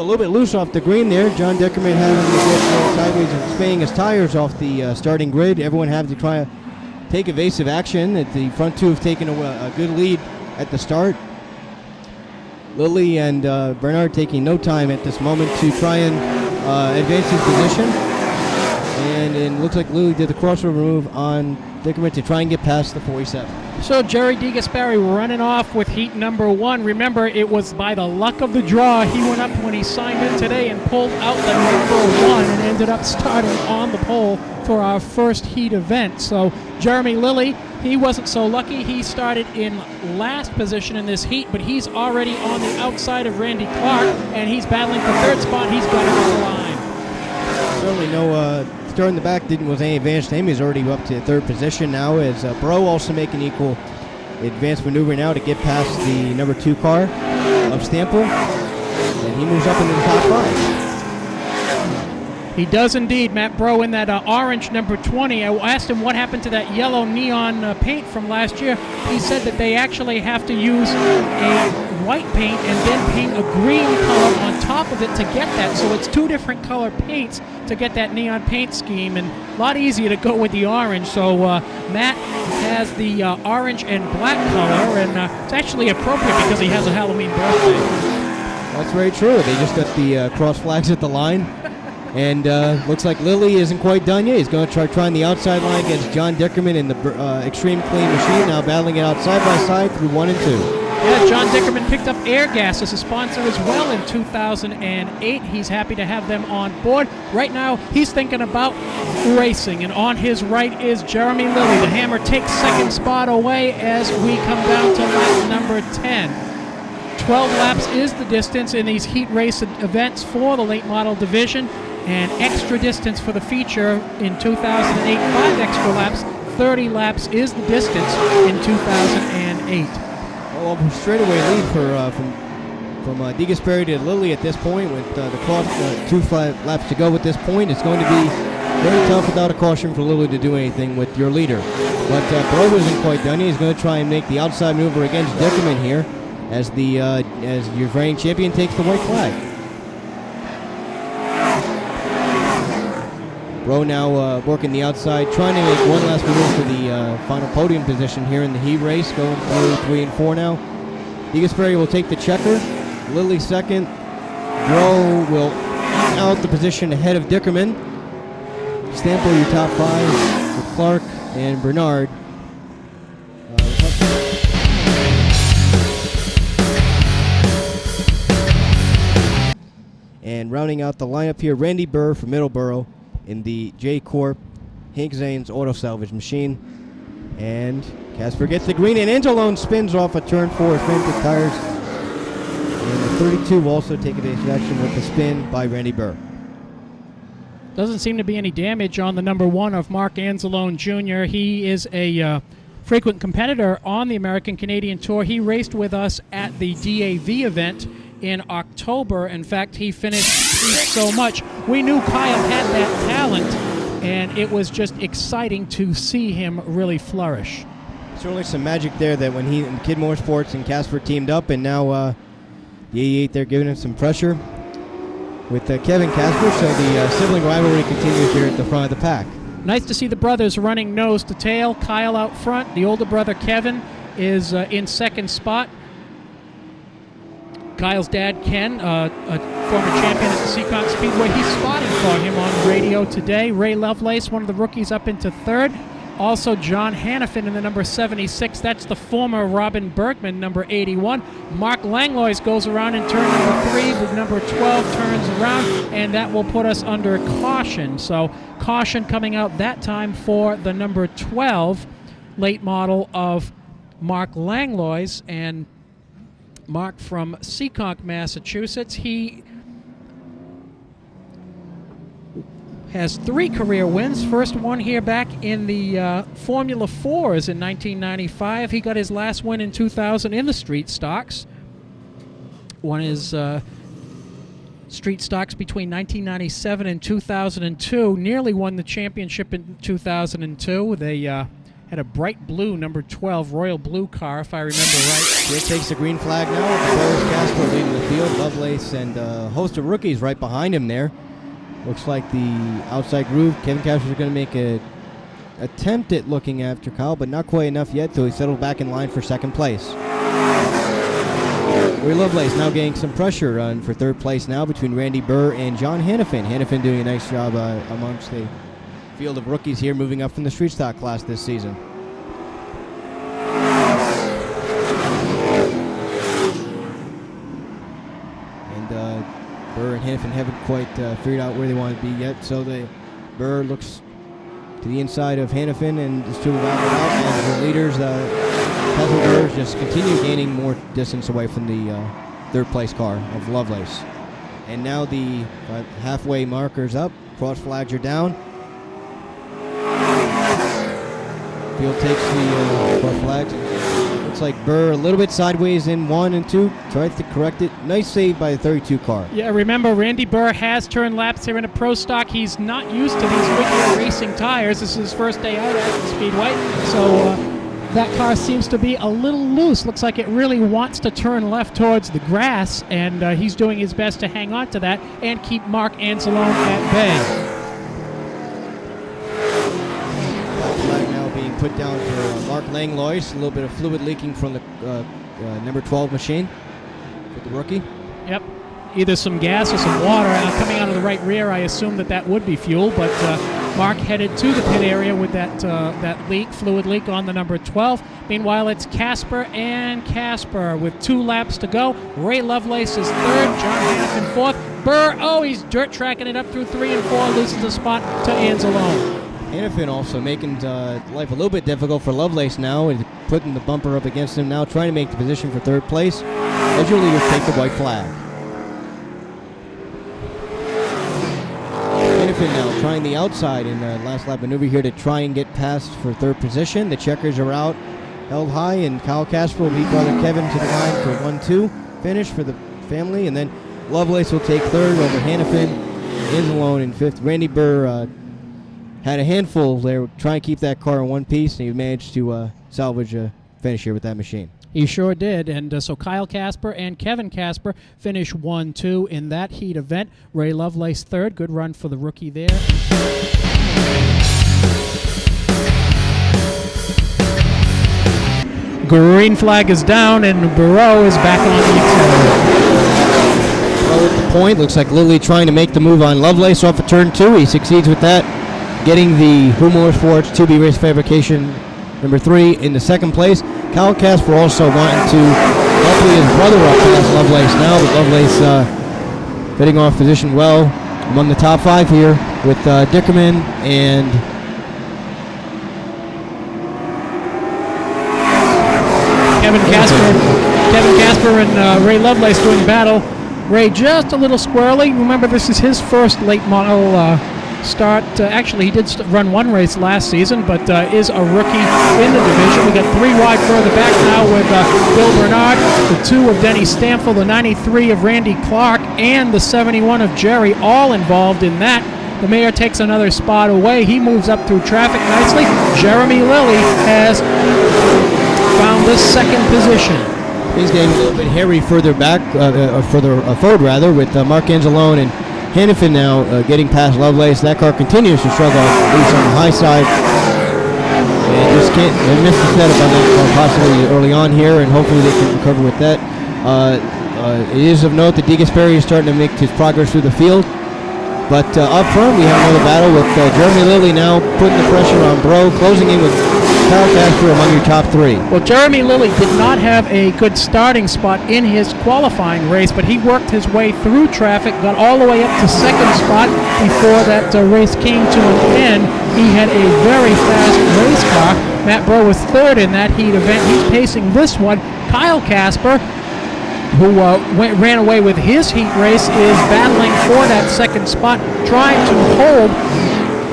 little bit loose off the green there. John Dickerman having to get sideways and spinning his tires off the starting grid. Everyone having to try to take evasive action. The front two have taken a good lead at the start. Lilly and Bernard taking no time at this moment to try and advance his position. And it looks like Lilly did the crossover move on Dickerman to try and get past the 47. So Jerry DeGasperi running off with heat number 1. Remember, it was by the luck of the draw. He went up when he signed in today and pulled out the number 1 and ended up starting on the pole for our first heat event. So Jeremy Lilly, he wasn't so lucky. He started in last position in this heat, but he's already on the outside of Randy Clark, and he's battling for third spot. He's got it on the line. Certainly no starting the back was any advantage to him. He's already up to third position now, as Bro also making equal advanced maneuver now to get past the number 2 car of Stample, and he moves up into the top 5. He does indeed, Matt Bro, in that orange number 20. I asked him what happened to that yellow neon paint from last year. He said that they actually have to use a white paint and then paint a green color on top of it to get that. So it's 2 different color paints to get that neon paint scheme, and a lot easier to go with the orange. So Matt has the orange and black color, and it's actually appropriate because he has a Halloween birthday. That's very true. They just got the cross flags at the line. And looks like Lilly isn't quite done yet. He's going to try trying the outside line against John Dickerman in the Extreme Clean machine, now battling it out side by side through 1 and 2. Yeah, John Dickerman picked up Air Gas as a sponsor as well in 2008. He's happy to have them on board. Right now, he's thinking about racing, and on his right is Jeremy Lilly. The Hammer takes second spot away as we come down to lap number 10. 12 laps is the distance in these heat race events for the late model division, and extra distance for the feature in 2008, 5 extra laps. 30 laps is the distance in 2008. Well, straightaway lead from DeGasperi to Lilly at this point with the clock 2 laps to go at this point. It's going to be very tough without a caution for Lilly to do anything with your leader. But Bro isn't quite done. He's going to try and make the outside maneuver against Dickerman here as your reigning champion takes the white flag. Bro now working the outside, trying to make one last move for the final podium position here in the heat race, going through 3 and 4 now. DeGasperi will take the checker. Lilly second. Bro will eat out the position ahead of Dickerman. Stample your top 5 with Clark and Bernard. And rounding out the lineup here, Randy Burr from Middleborough in the J Corp Hank Zane's auto salvage machine. And Casper gets the green, and Angelone spins off a turn 4 frantic tires. And the 32 will also take advantage action with the spin by Randy Burr. Doesn't seem to be any damage on the number 1 of Mark Anzalone Jr. He is a frequent competitor on the American Canadian Tour. He raced with us at the DAV event in October. In fact, he finished so much. We knew Kyle had that talent, and it was just exciting to see him really flourish. Certainly some magic there that when he and Kid Motorsports and Casper teamed up, and now the 88, they're giving him some pressure with Kevin Casper, so the sibling rivalry continues here at the front of the pack. Nice to see the brothers running nose to tail. Kyle out front. The older brother, Kevin, is in second spot. Kyle's dad, Ken, a former champion at the Seekonk Speedway, he's spotting for him on radio today. Ray Lovelace, one of the rookies, up into third. Also, John Hannafin in the number 76. That's the former Robin Bergman, number 81. Mark Langlois goes around in turn number 3. The number 12 turns around, and that will put us under caution. So, caution coming out that time for the number 12 late model of Mark Langlois. And Mark from Seekonk, Massachusetts. He has 3 career wins. First one here back in the Formula 4s in 1995. He got his last win in 2000 in the street stocks. Won his street stocks between 1997 and 2002. Nearly won the championship in 2002. They had had a bright blue number 12 royal blue car, if I remember right. Here takes the green flag now. There's Casper leading the field. Lovelace and a host of rookies right behind him there. Looks like the outside groove. Kevin Casper is going to make an attempt at looking after Kyle, but not quite enough yet, so he settled back in line for second place. Ray Lovelace now getting some pressure on for third place now between Randy Burr and John Hannafin. Hannafin doing a nice job amongst the field of rookies here, moving up from the street stock class this season. And Burr and Hannafin haven't quite figured out where they want to be yet, so Burr looks to the inside of Hannafin and just to round it out, and the leaders, Kevin Burr, just continue gaining more distance away from the third place car of Lovelace. And now the halfway markers up, cross flags are down. Field takes the cross flags. Looks like Burr a little bit sideways in 1 and 2. Tries to correct it. Nice save by the 32 car. Yeah, remember, Randy Burr has turned laps here in a pro stock. He's not used to these Goodyear racing tires. This is his first day out at the Speedway. So that car seems to be a little loose. Looks like it really wants to turn left towards the grass, and he's doing his best to hang on to that and keep Mark Anzalone at bay. Flag now being put down for Mark Langlois. A little bit of fluid leaking from the number 12 machine for the rookie. Yep. Either some gas or some water coming out of the right rear. I assume that would be fuel, but Mark headed to the pit area with that fluid leak on the number 12. Meanwhile, it's Casper and Casper with 2 laps to go. Ray Lovelace is third, John Hannafin fourth. Burr, he's dirt tracking it up through 3 and 4, loses the spot to Anzalone. Hannafin also making life a little bit difficult for Lovelace now, and putting the bumper up against him now, trying to make the position for third place. As your leaders take the white flag. Hannafin now trying the outside in the last lap maneuver here to try and get past for third position. The checkers are out, held high, and Kyle Casper will beat brother Kevin to the line for 1-2 finish for the family, and then Lovelace will take third over Hannafin, Anzalone in fifth. Randy Burr had a handful there, trying to keep that car in one piece, and he managed to salvage a finish here with that machine. He sure did, and so Kyle Casper and Kevin Casper finish 1-2 in that heat event. Ray Lovelace third, good run for the rookie there. Green flag is down, and Burrow is back on the Burrow at the point, looks like Lilly trying to make the move on Lovelace off of turn 2. He succeeds with that, getting the Hummel Sports 2B Race Fabrication number 3 in the second place. Kyle Casper also wanting to help his brother up past Lovelace now, but Lovelace fitting off position well among the top 5 here with Dickerman and Kevin Casper and Ray Lovelace doing battle. Ray just a little squirrely. Remember, this is his first late model start. Actually, he did run one race last season, but is a rookie in the division. We got 3 wide further back now with Bill Bernard, the 2 of Denny Stamfel, the 93 of Randy Clark, and the 71 of Jerry, all involved in that. The mayor takes another spot away. He moves up through traffic nicely. Jeremy Lilly has found the second position. He's getting a little bit hairy further back, further forward rather, with Mark Anzalone and Hannafin now getting past Lovelace. That car continues to struggle, at least on the high side. And just can't miss the setup on that car possibly early on here, and hopefully they can recover with that. It is of note that DeGasperi is starting to make his progress through the field. But up front, we have another battle with Jeremy Lilly now putting the pressure on Bro, closing in with Kyle Casper among your top 3. Well, Jeremy Lilly did not have a good starting spot in his qualifying race, but he worked his way through traffic, got all the way up to second spot before that race came to an end. He had a very fast race car. Matt Bro was third in that heat event. He's pacing this one. Kyle Casper, who ran away with his heat race, is battling for that second spot, trying to hold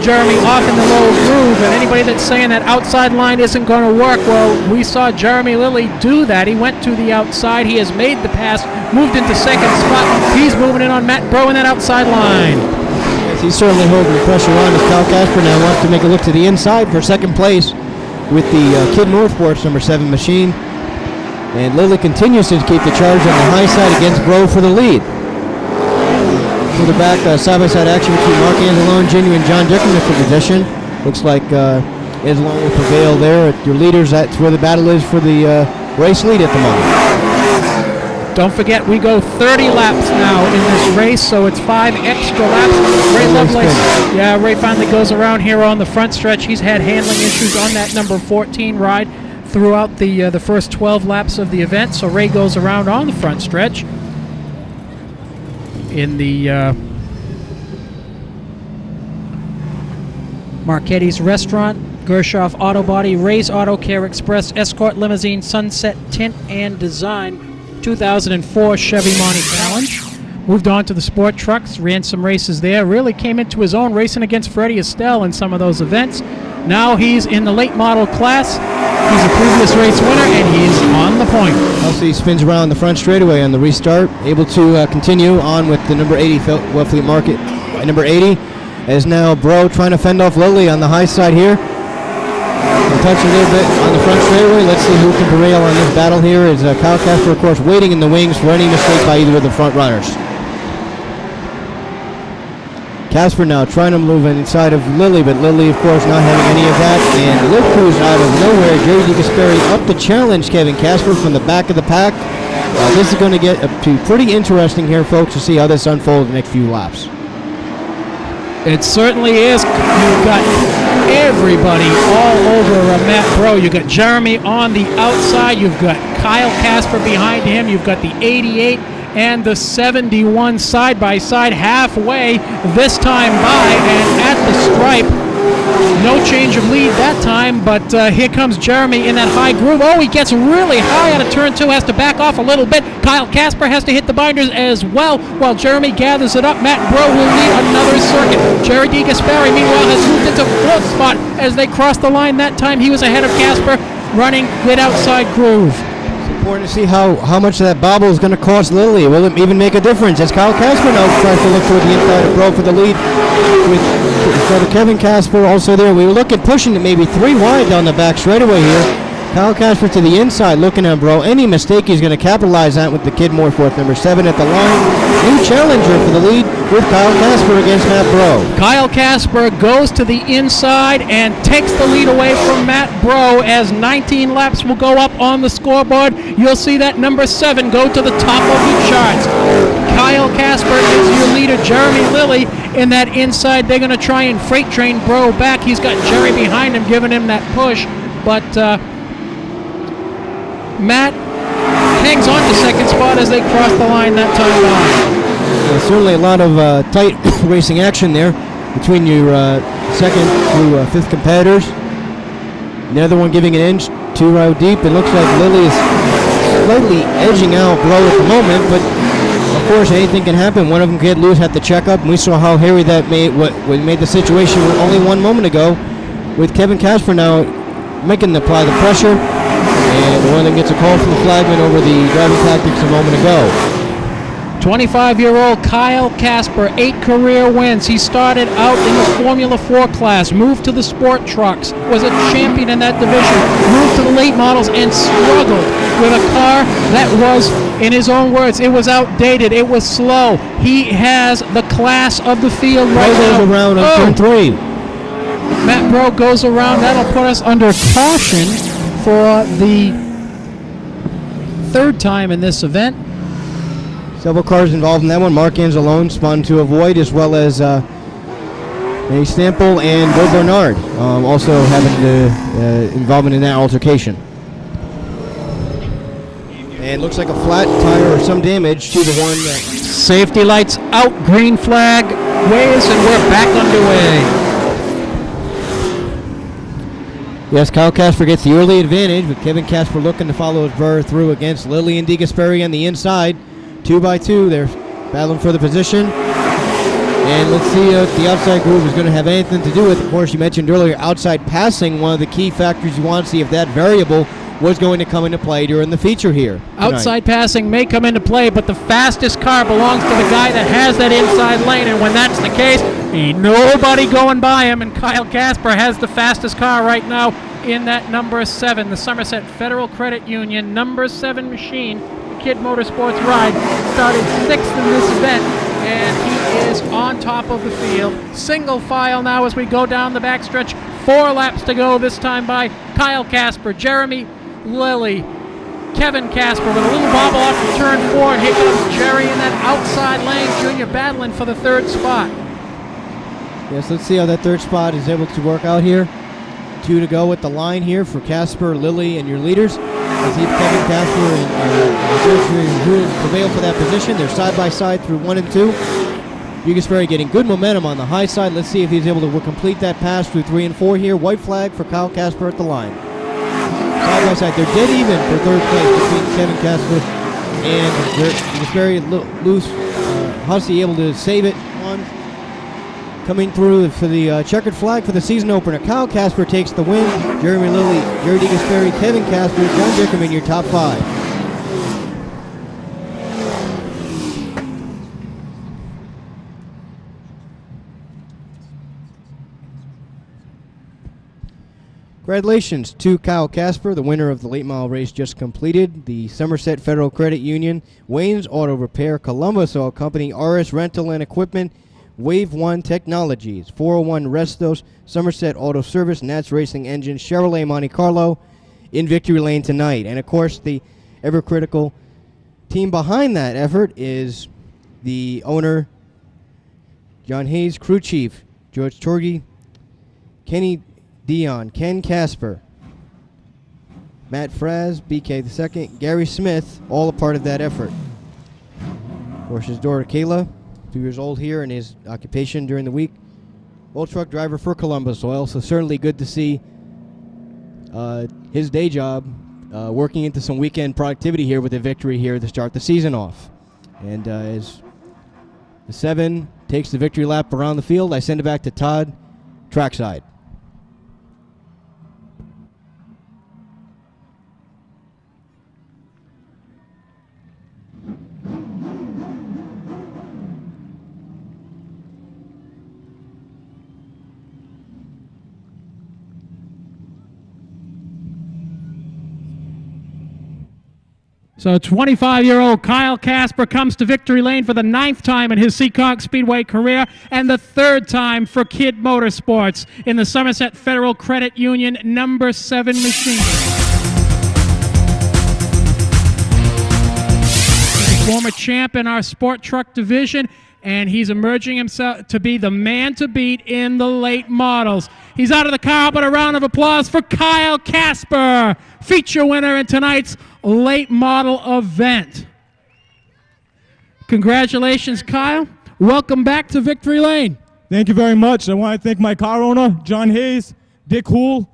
Jeremy off in the low groove, and anybody that's saying that outside line isn't going to work, well, we saw Jeremy Lilly do that. He went to the outside. He has made the pass, moved into second spot. He's moving in on Matt Bro in that outside line. Yes, he's certainly holding the pressure on as Kyle Casper now wants to make a look to the inside for second place. with the Kid Northport's number 7 machine. And Lilly continues to keep the charge on the high side against Bro for the lead. To the back, side-by-side action between Mark Anzalone Jr. and John Dickerman for position. Looks like Anzalone will prevail there. Your leaders, that's where the battle is for the race lead at the moment. Don't forget, we go 30 laps now in this race, so it's 5 extra laps. Ray Lovelace, Ray finally goes around here on the front stretch. He's had handling issues on that number 14 ride throughout the first 12 laps of the event, so Ray goes around on the front stretch in the Marchetti's Restaurant, Gershoff Auto Body, Ray's Auto Care Express, Escort Limousine, Sunset Tint and Design, 2004 Chevy Monte Challenge. Moved on to the sport trucks, ran some races there, really came into his own racing against Freddie Estelle in some of those events. Now he's in the late model class. He's a previous race winner, and he's on the point. Also, he spins around the front straightaway on the restart, able to continue on with the number 80 Wellfleet Market. Number 80 is now Bro trying to fend off Lilly on the high side here. We'll touch a little bit on the front straightaway. Let's see who can prevail on this battle here. Is Kyle Casper, of course, waiting in the wings for any mistake by either of the front runners. Casper now trying to move inside of Lilly, but Lilly, of course, not having any of that. And Lift Cruise out of nowhere. Jerry DeGasperi up to challenge Kevin Casper from the back of the pack. This is going to get pretty interesting here, folks, to see how this unfolds the next few laps. It certainly is. You've got everybody all over Matt Bro. You've got Jeremy on the outside. You've got Kyle Casper behind him. You've got the 88 and the 71 side-by-side halfway this time by, and at the stripe. No change of lead that time, but here comes Jeremy in that high groove. Oh, he gets really high out of turn 2, has to back off a little bit. Kyle Casper has to hit the binders as well, while Jeremy gathers it up. Matt Bro will lead another circuit. Jerry DeGasperi, meanwhile, has moved into 4th spot as they cross the line. That time he was ahead of Casper, running with outside groove. Important to see how much of that bobble is going to cost Lilly. Will it even make a difference? As Kyle Casper now tries to look toward the inside of Bro for the lead. With Kevin Casper also there. We look at pushing it maybe 3 wide down the back straightaway here. Kyle Casper to the inside looking at Bro. Any mistake he's going to capitalize on with the Kid Morforth, number 7 at the line. New challenger for the lead with Kyle Casper against Matt Bro. Kyle Casper goes to the inside and takes the lead away from Matt Bro as 19 laps will go up on the scoreboard. You'll see that number 7 go to the top of the charts. Kyle Casper is your leader. Jeremy Lilly in that inside. They're going to try and freight train Bro back. He's got Jerry behind him giving him that push, but Matt hangs on to 2nd spot as they cross the line that time by. Certainly a lot of tight racing action there between your 2nd through 5th competitors. The other one giving an inch, 2 row deep. It looks like Lilly is slightly edging out Bro at the moment, but of course anything can happen. One of them get loose at the checkup, and we saw how hairy that made the situation only 1 moment ago, with Kevin Casper now making apply the pressure. And one of them gets a call from the flagman over the driving tactics a moment ago. 25-year-old Kyle Casper, 8 career wins. He started out in the Formula 4 class, moved to the sport trucks, was a champion in that division, moved to the late models, and struggled with a car that was, in his own words, it was outdated, it was slow. He has the class of the field right now. Goes around on turn 3. Matt Bro goes around. That'll put us under caution for the 3rd time in this event. Several cars involved in that one. Mark Anzalone spun to avoid, as well as Eddie Stample and Bill Bernard also having involvement in that altercation. And looks like a flat tire or some damage to the one. Safety lights out, green flag waves, and we're back underway. Yes, Kyle Casper gets the early advantage, with Kevin Casper looking to follow his burr through against Lilly and DeGasperi on the inside. 2 by 2, they're battling for the position. And let's see if the outside groove is going to have anything to do with it. Of course, you mentioned earlier outside passing, one of the key factors you want to see if that variable was going to come into play during the feature here tonight. Outside passing may come into play, but the fastest car belongs to the guy that has that inside lane, and when that's the case, ain't nobody going by him, and Kyle Casper has the fastest car right now in that number 7, the Somerset Federal Credit Union number 7 machine. The Kid Motorsports ride started 6th in this event, and he is on top of the field. Single file now as we go down the backstretch. 4 laps to go, this time by Kyle Casper, Jeremy Lilly, Kevin Casper with a little bobble off of turn 4. Here comes Jerry in that outside lane. Junior battling for the 3rd spot. Yes, let's see how that 3rd spot is able to work out here. 2 to go at the line here for Casper, Lilly, and your leaders. Let's see if Kevin Casper and Jerry prevail for that position. They're side by side through 1 and 2. Yurko getting good momentum on the high side. Let's see if he's able to complete that pass through 3 and 4 here. White flag for Kyle Casper at the line. Side by side, they're dead even for 3rd place between Kevin Casper and just very loose. Hussey able to save it on coming through for the checkered flag for the season opener. Kyle Casper takes the win. Jeremy Lilly, Jared Egasperry, Kevin Casper, John Dickerman, your top 5. Congratulations to Kyle Casper, the winner of the late model race just completed. The Somerset Federal Credit Union, Wayne's Auto Repair, Columbus Oil Company, RS Rental and Equipment, Wave 1 Technologies, 401 Restos, Somerset Auto Service, Nats Racing Engines, Chevrolet Monte Carlo in victory lane tonight. And of course, the ever-critical team behind that effort is the owner, John Hayes, crew chief, George Torgy, Kenny Dion, Ken Casper, Matt Fraz, BK II, Gary Smith, all a part of that effort. Of course, his daughter Kayla, 2 years old here in his occupation during the week. Old truck driver for Columbus Oil, so certainly good to see his day job working into some weekend productivity here with a victory here to start the season off. And as the 7 takes the victory lap around the field, I send it back to Todd, trackside. So 25-year-old Kyle Casper comes to victory lane for the 9th time in his Seekonk Speedway career and the 3rd time for Kid Motorsports in the Somerset Federal Credit Union number 7 machine. He's a former champ in our sport truck division, and he's emerging himself to be the man to beat in the late models. He's out of the car, but a round of applause for Kyle Casper, feature winner in tonight's late model event. Congratulations, Kyle. Welcome back to Victory Lane. Thank you very much. I want to thank my car owner, John Hayes, Dick Hool,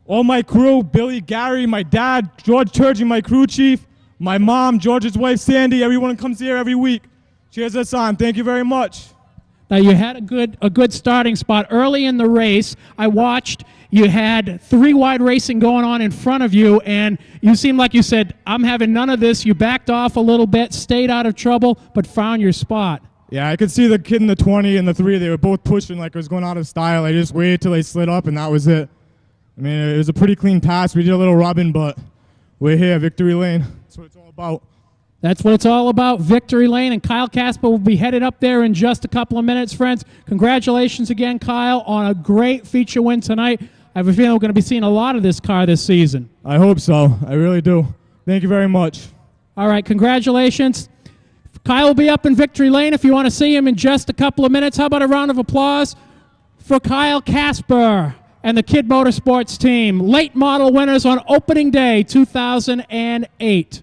all my crew, Billy, Gary, my dad, George Turgey, my crew chief, my mom, George's wife, Sandy, everyone comes here every week. Cheers us on. Thank you very much. Now, you had a good starting spot early in the race. I watched. You had 3 wide racing going on in front of you, and you seemed like you said, I'm having none of this. You backed off a little bit, stayed out of trouble, but found your spot. Yeah, I could see the kid in the 20 and the 3. They were both pushing like it was going out of style. I just waited till they slid up, and that was it. I mean, it was a pretty clean pass. We did a little rubbing, but we're here, Victory Lane. That's what it's all about. That's what it's all about, Victory Lane, and Kyle Casper will be headed up there in just a couple of minutes, friends. Congratulations again, Kyle, on a great feature win tonight. I have a feeling we're going to be seeing a lot of this car this season. I hope so. I really do. Thank you very much. All right, congratulations. Kyle will be up in Victory Lane if you want to see him in just a couple of minutes. How about a round of applause for Kyle Casper and the Kid Motorsports team, late model winners on opening day 2008.